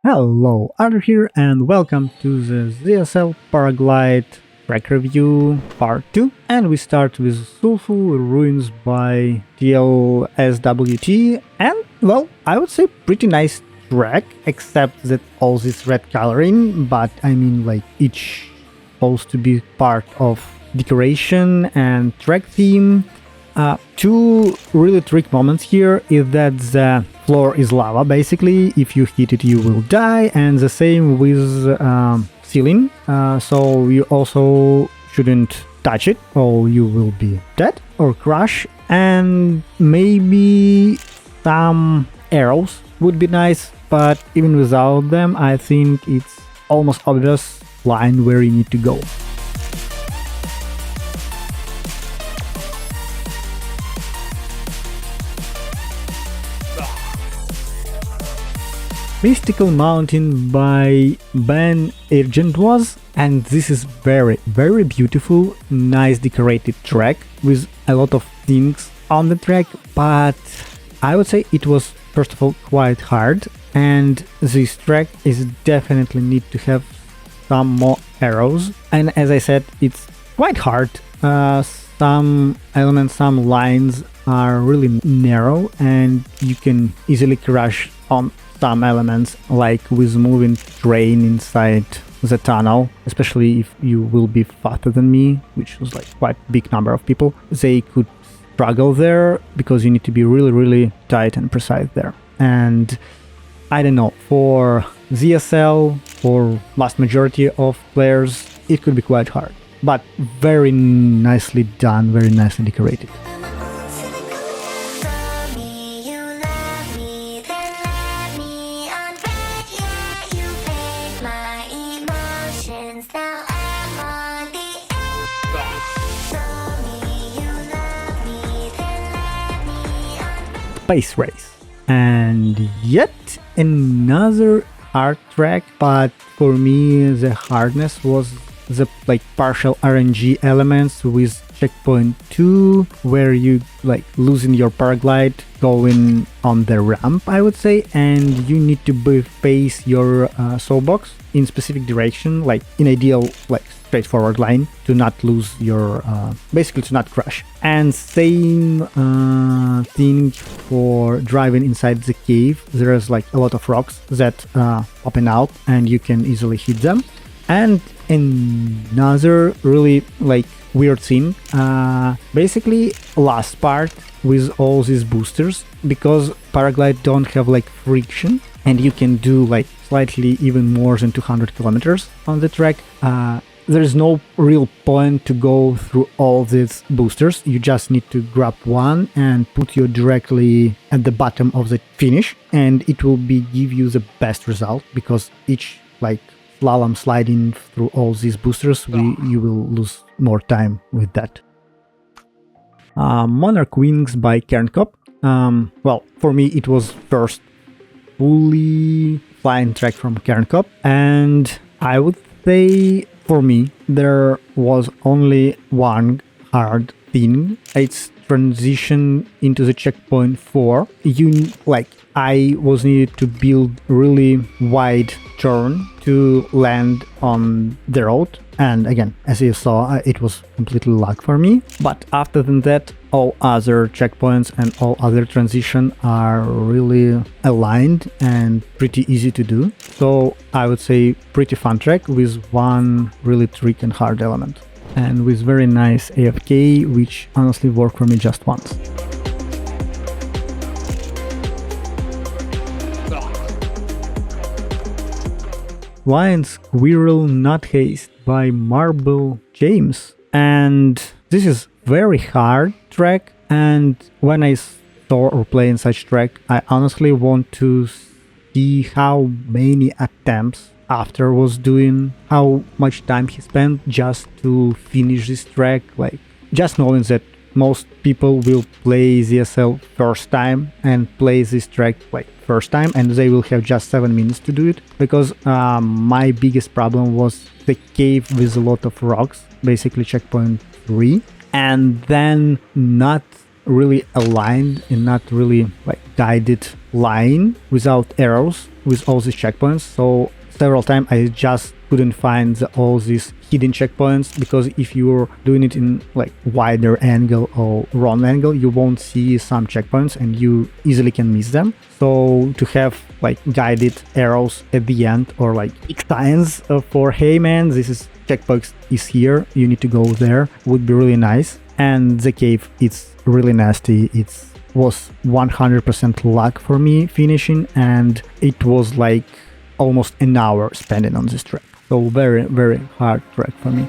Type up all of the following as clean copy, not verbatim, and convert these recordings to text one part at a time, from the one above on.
Hello, Arthur here, and welcome to the ZSL Paraglide track review part 2. And we start with Sulfur Ruins by TLSWT, and well, I would say pretty nice track, except that all this red coloring, but I mean like each supposed to be part of decoration and track theme. Two really trick moments here is that the floor is lava basically. If you hit it you will die, and the same with ceiling, so you also shouldn't touch it or you will be dead or crash. And maybe some arrows would be nice, but even without them I think it's almost obvious line where you need to go. Mythical-Mountain by Ben Argent was, and this is very beautiful, nice decorated track with a lot of things on the track, but I would say it was first of all quite hard, and this track is definitely need to have some more arrows, and as I said it's quite hard. Some elements, some lines are really narrow and you can easily crash on some elements, like with moving train inside the tunnel, especially if you will be faster than me, which was like quite big number of people. They could struggle there because you need to be really tight and precise there. And I don't know, for ZSL, for vast majority of players, it could be quite hard, but very nicely done, very nicely decorated. Space race, and yet another hard track, but for me the hardness was the partial RNG elements with checkpoint 2, where you losing your paraglide going on the ramp, I would say, and you need to face your soulbox in specific direction, in ideal straightforward line, to not lose your basically to not crash. And same thing for driving inside the cave. There's a lot of rocks that open out and you can easily hit them. And another really weird thing, basically last part with all these boosters, because paraglide don't have friction and you can do slightly even more than 200 kilometers on the track. There's no real point to go through all these boosters. You just need to grab one and put you directly at the bottom of the finish, and it will give you the best result, because each slalom sliding through all these boosters, you will lose more time with that. Monarch Wings by Kerncop. Well, for me it was first fully flying track from Kerncop, and I would say for me there was only one hard thing. It's transition into the checkpoint 4. I was needed to build really wide turn to land on the road, and again, as you saw, it was completely luck for me. But after that, all other checkpoints and all other transition are really aligned and pretty easy to do. So I would say pretty fun track with one really trick and hard element, and with very nice AFK, which honestly worked for me just once. Flying Squirrel Not Heist by Marble James, and this is very hard track, and when I saw or play in such track, I honestly want to see how many attempts after was doing, how much time he spent just to finish this track, just knowing that most people will play ZSL first time and play this track first time, and they will have just 7 minutes to do it, because my biggest problem was the cave with a lot of rocks, basically checkpoint 3, and then not really aligned and not really guided line without arrows, with all these checkpoints. So several times I just couldn't find all these hidden checkpoints, because if you're doing it in like wider angle or wrong angle, you won't see some checkpoints and you easily can miss them. So to have like guided arrows at the end, or like big signs for hey man, this is checkpoint is here, you need to go there, would be really nice. And the cave, it's really nasty. It was 100% luck for me finishing, and it was like almost an hour spending on this track. So very, very hard track for me.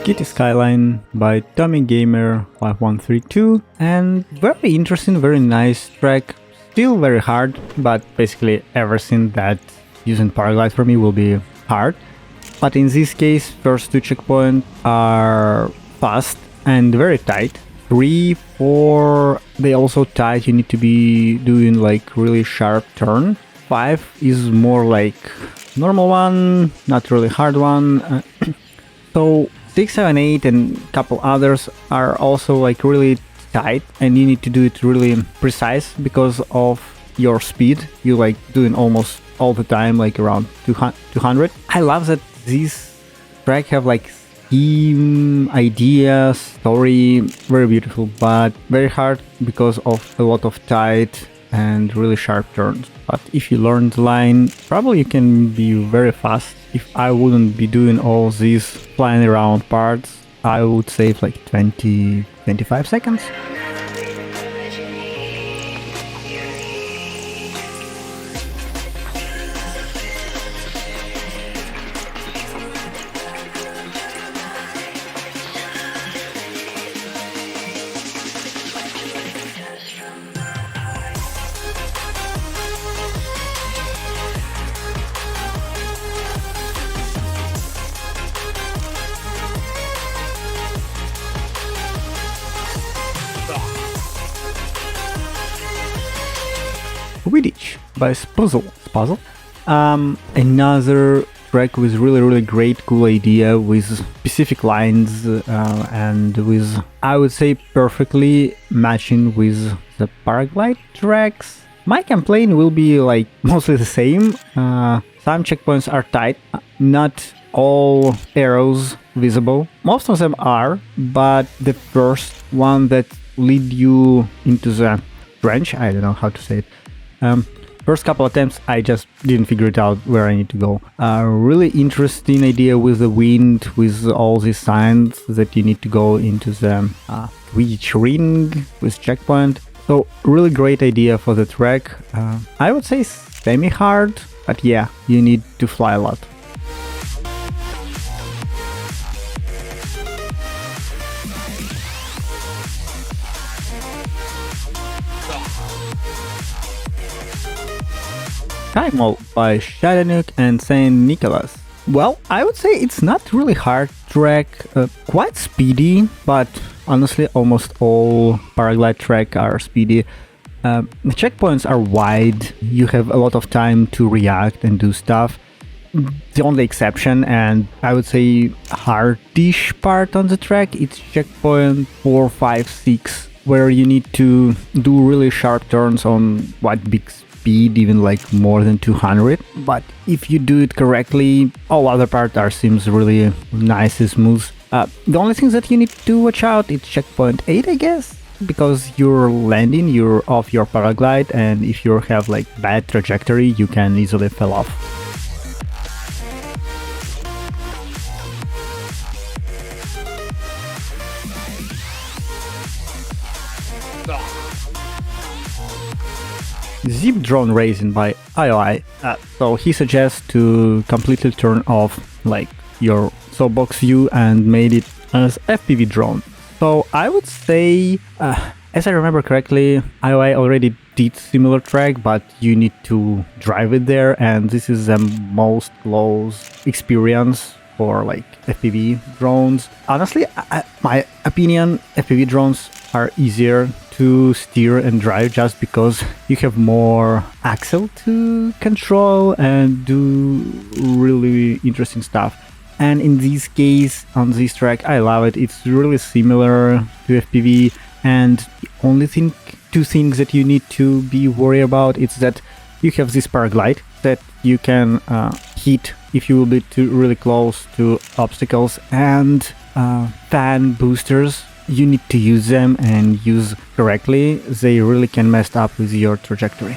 Kitty Skyline by Tommy Gamer 5132, and very interesting, very nice track. Still very hard, but basically everything that using Paraglide for me will be hard. But in this case, first two checkpoints are fast and very tight. 3, 4, they also tight, you need to be doing like really sharp turn. 5 is more like normal one, not really hard one. So 6, 7, 8 and a couple others are also like really tight, and you need to do it really precise because of your speed. You like doing almost all the time like around 200. I love that these track have like theme, idea, story, very beautiful, but very hard because of a lot of tight and really sharp turns. But if you learn the line, probably you can be very fast. If I wouldn't be doing all these flying around parts, I would save like 20-25 seconds. Quidditch by Puzzle. Another track with really great cool idea, with specific lines and with, I would say, perfectly matching with the Paraglide tracks. My complaint will be like mostly the same. Some checkpoints are tight, not all arrows visible. Most of them are, but the first one that lead you into the trench, I don't know how to say it. First couple attempts, I just didn't figure it out where I need to go. Really interesting idea with the wind, with all these signs that you need to go into the Quidditch ring with checkpoint. So really great idea for the track. I would say semi-hard, but yeah, you need to fly a lot. Skymall by Shadanook and St. Nicholas. Well, I would say it's not really hard track, quite speedy, but honestly almost all Paraglide track are speedy. The checkpoints are wide, you have a lot of time to react and do stuff. The only exception, and I would say hardish part on the track, it's checkpoint 4, 5, 6, where you need to do really sharp turns on quite big speed, even like more than 200. But if you do it correctly, all other parts are seems really nice and smooth. The only thing that you need to watch out is checkpoint 8, I guess, because you're landing, you're off your paraglide, and if you have like bad trajectory, you can easily fall off. Zeep drone racing by IOI. So he suggests to completely turn off like your soapbox view and made it as FPV drone. So I would say, as I remember correctly, IOI already did similar track, but you need to drive it there, and this is the most close experience for like FPV drones. Honestly, my opinion, FPV drones are easier to steer and drive just because you have more axle to control and do really interesting stuff. And in this case, on this track, I love it. It's really similar to FPV. And the only two things that you need to be worried about is that you have this paraglide that you can hit if you will be really close to obstacles, and fan boosters. You need to use them and use correctly. They really can mess up with your trajectory.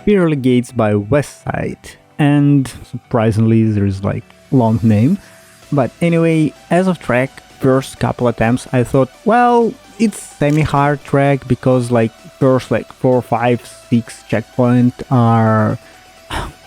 Pearly Gates by Westside, and surprisingly there is like long name. But anyway, as of track, first couple attempts I thought, well, it's semi-hard track because like first like 4, 5, 6 checkpoint are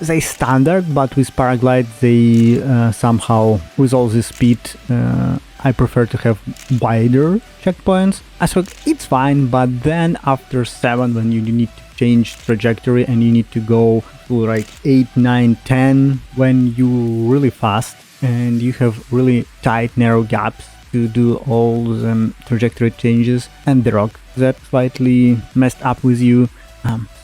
they standard, but with Paraglide they somehow, with all this speed, I prefer to have wider checkpoints. I thought it's fine, but then after 7, when you need to change trajectory and you need to go to like 8, 9, 10 when you really fast and you have really tight narrow gaps to do all the trajectory changes, and the rock that slightly messed up with you.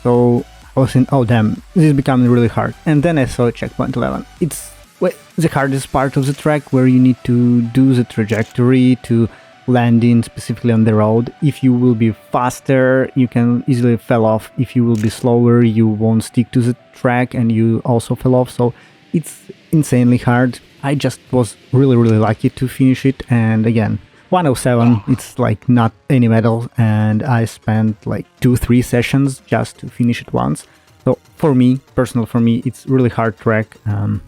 So I was in, oh damn, this is becoming really hard. And then I saw checkpoint 11. It's the hardest part of the track, where you need to do the trajectory to landing specifically on the road. If you will be faster, you can easily fall off. If you will be slower, you won't stick to the track and you also fell off. So it's insanely hard. I just was really lucky to finish it. And again, 107, it's like not any medal, and I spent like 2-3 sessions just to finish it once. So for me, it's really hard track.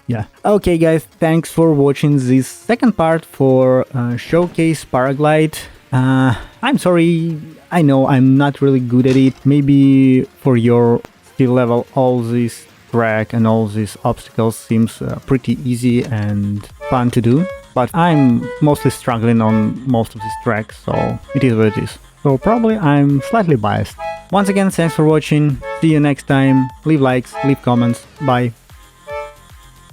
Yeah. Okay guys, thanks for watching this second part for Showcase Paraglide. I'm sorry, I know I'm not really good at it. Maybe for your skill level, all this track and all these obstacles seems pretty easy and fun to do. But I'm mostly struggling on most of these tracks, so it is what it is. So probably I'm slightly biased. Once again, thanks for watching. See you next time. Leave likes, leave comments. Bye.